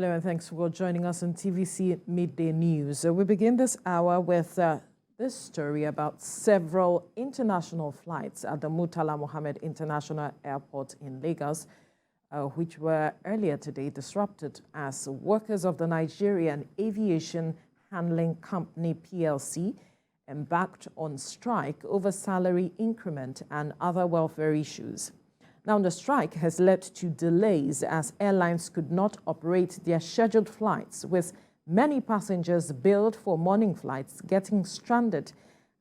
Hello and thanks for joining us on TVC Midday News. We begin this hour with this story about several international flights at the Murtala Mohammed International Airport in Lagos, which were earlier today disrupted as workers of the Nigerian Aviation Handling Company PLC embarked on strike over salary increment and other welfare issues. Now, the strike has led to delays as airlines could not operate their scheduled flights, with many passengers billed for morning flights getting stranded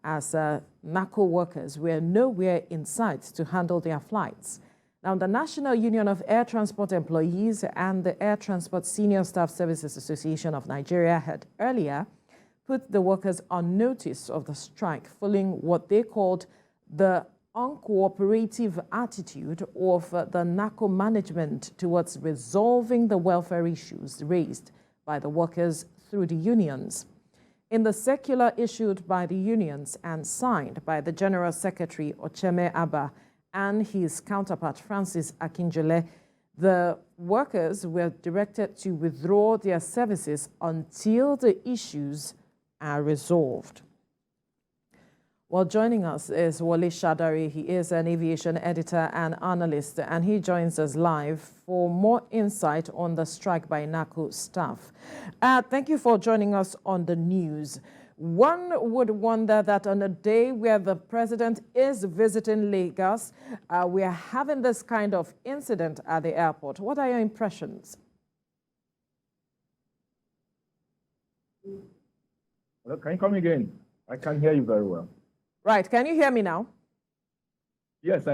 as NACO workers were nowhere in sight to handle their flights. Now, the National Union of Air Transport Employees and the Air Transport Senior Staff Services Association of Nigeria had earlier put the workers on notice of the strike following what they called the uncooperative attitude of the NACO management towards resolving the welfare issues raised by the workers through the unions. In the circular issued by the unions and signed by the General Secretary Ocheme Abba and his counterpart Francis Akinjole, the workers were directed to withdraw their services until the issues are resolved. Well, joining us is Wole Shadare. He is an aviation editor and analyst, and he joins us live for more insight on the strike by NACO staff. Thank you for joining us on the news. One would wonder that on a day where the president is visiting Lagos, we are having this kind of incident at the airport. What are your impressions? Hello, can you come again? I can hear you very well. Right. Can you hear me now? Yes,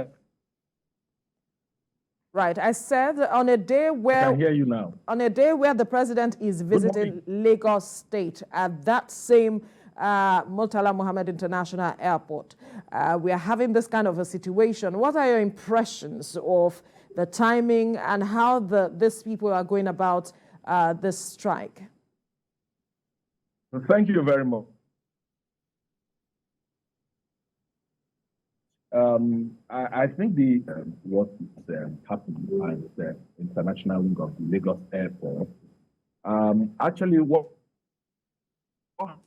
Right. I said on a day where I can hear you now. On a day where the president is visiting Lagos State at that same Murtala Mohammed International Airport, we are having this kind of a situation. What are your impressions of the timing and how these people are going about this strike? Thank you very much. I think what is happening at the international wing of the Lagos Airport. Actually, what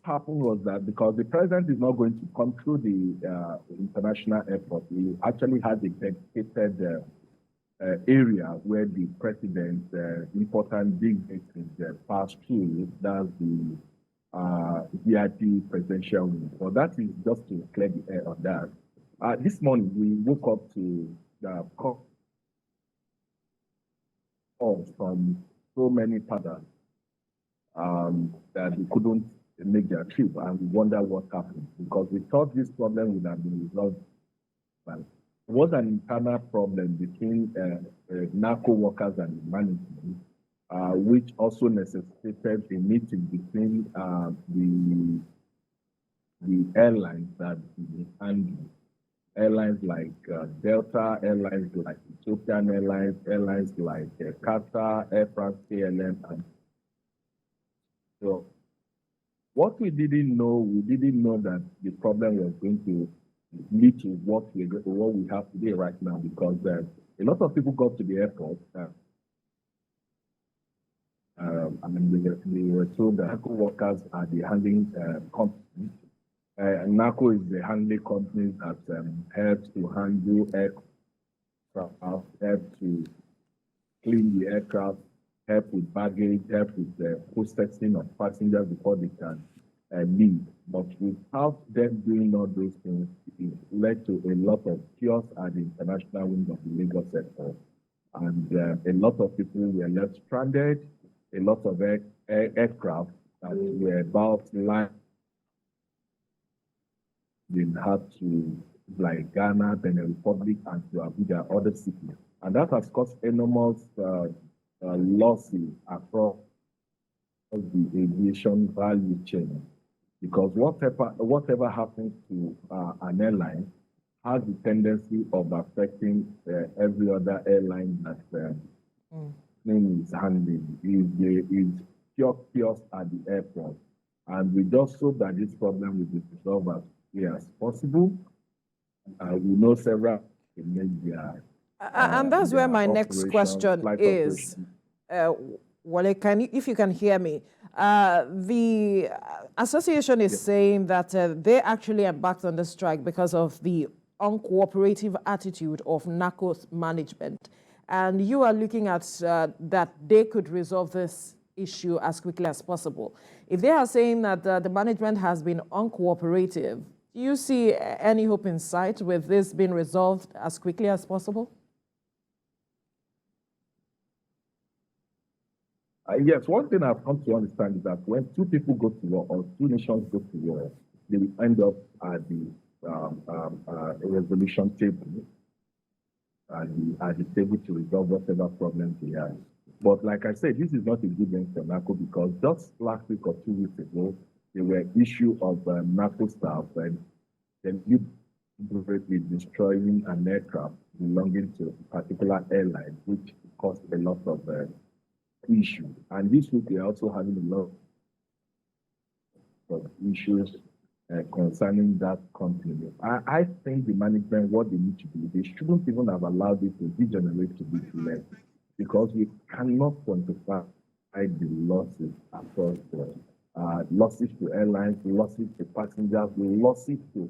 happened was that because the president is not going to come through the international airport, he actually has a dedicated area where the president's important dignitaries pass through. That's the VIP presidential wing. So that is just to clear the air on that. This morning, we woke up to the calls from so many partners that we couldn't make their trip, and we wonder what happened because we thought this problem would have been resolved. But it was an internal problem between NACO workers and the management, which also necessitated a meeting between the airlines that we handle. Airlines like Delta, airlines like Ethiopian Airlines, airlines like Qatar, Air France, KLM. And so what we didn't know that the problem was going to lead to what we have today right now, because a lot of people got to the airport. They were told that NACO workers are the handling company. NACO is the handling company that helps to handle aircraft, help to clean the aircraft, help with baggage, help with the processing of passengers before they can leave. But without them doing all those things, it led to a lot of chaos at the international wing of the Lagos Airport. And a lot of people were left stranded, a lot of aircraft that were about land. They had to, like Ghana, Benin Republic, and to Abuja, other cities. And that has caused enormous losses across the aviation value chain. Because whatever happens to an airline has the tendency of affecting every other airline that name is handling. Is pure chaos at the airport. And we just hope that this problem will be resolved as quickly as possible. We know several in India. And that's where my next question is. Wole, if you can hear me, the association is saying that they actually embarked on the strike because of the uncooperative attitude of NACO's management. And you are looking at that they could resolve this issue as quickly as possible. If they are saying that the management has been uncooperative, do you see any hope in sight with this being resolved as quickly as possible? Yes, one thing I've come to understand is that when two people go to war or two nations go to war, they will end up at the resolution table, at the table to resolve whatever problems they have. But like I said, this is not a good thing for NACO because just last week or 2 weeks ago, there were issue of NACO staff and deliberately destroying an aircraft belonging to a particular airline, which caused a lot of issue. And this week, we are also having a lot of issues concerning that company. I think the management, what they need to do, they shouldn't even have allowed it to degenerate to this level because we cannot quantify the losses across losses to airlines, losses to passengers, losses to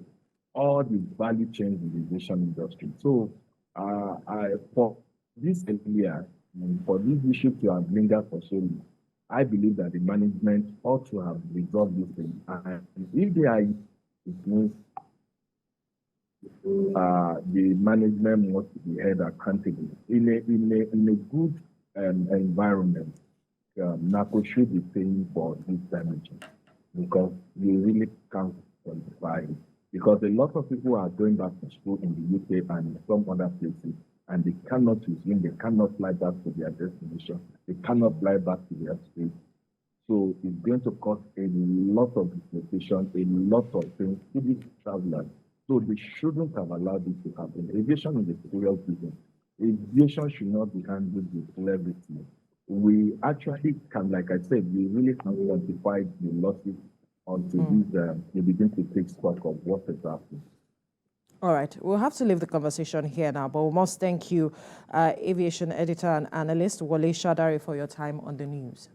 all the value chains in the aviation industry. So for this area, for this issue to have lingered for so long, I believe that the management ought to have resolved this thing. And if they are, it means the management must be held accountable. In a good environment, NACO should be paying for this damage because we really can't quantify it. Because a lot of people are going back to school in the UK and some other places, and they cannot resume, they cannot fly back to their destination, they cannot fly back to their state. So it's going to cost a lot of dislocation, a lot of things to these travelers. So they shouldn't have allowed this to happen. Aviation is a serious business. Aviation should not be handled with levity. We actually can, like I said, we really can quantify the losses until they begin to take stock of what is happening. All right, we'll have to leave the conversation here now, but we must thank you, aviation editor and analyst Wole Shadare, for your time on the news.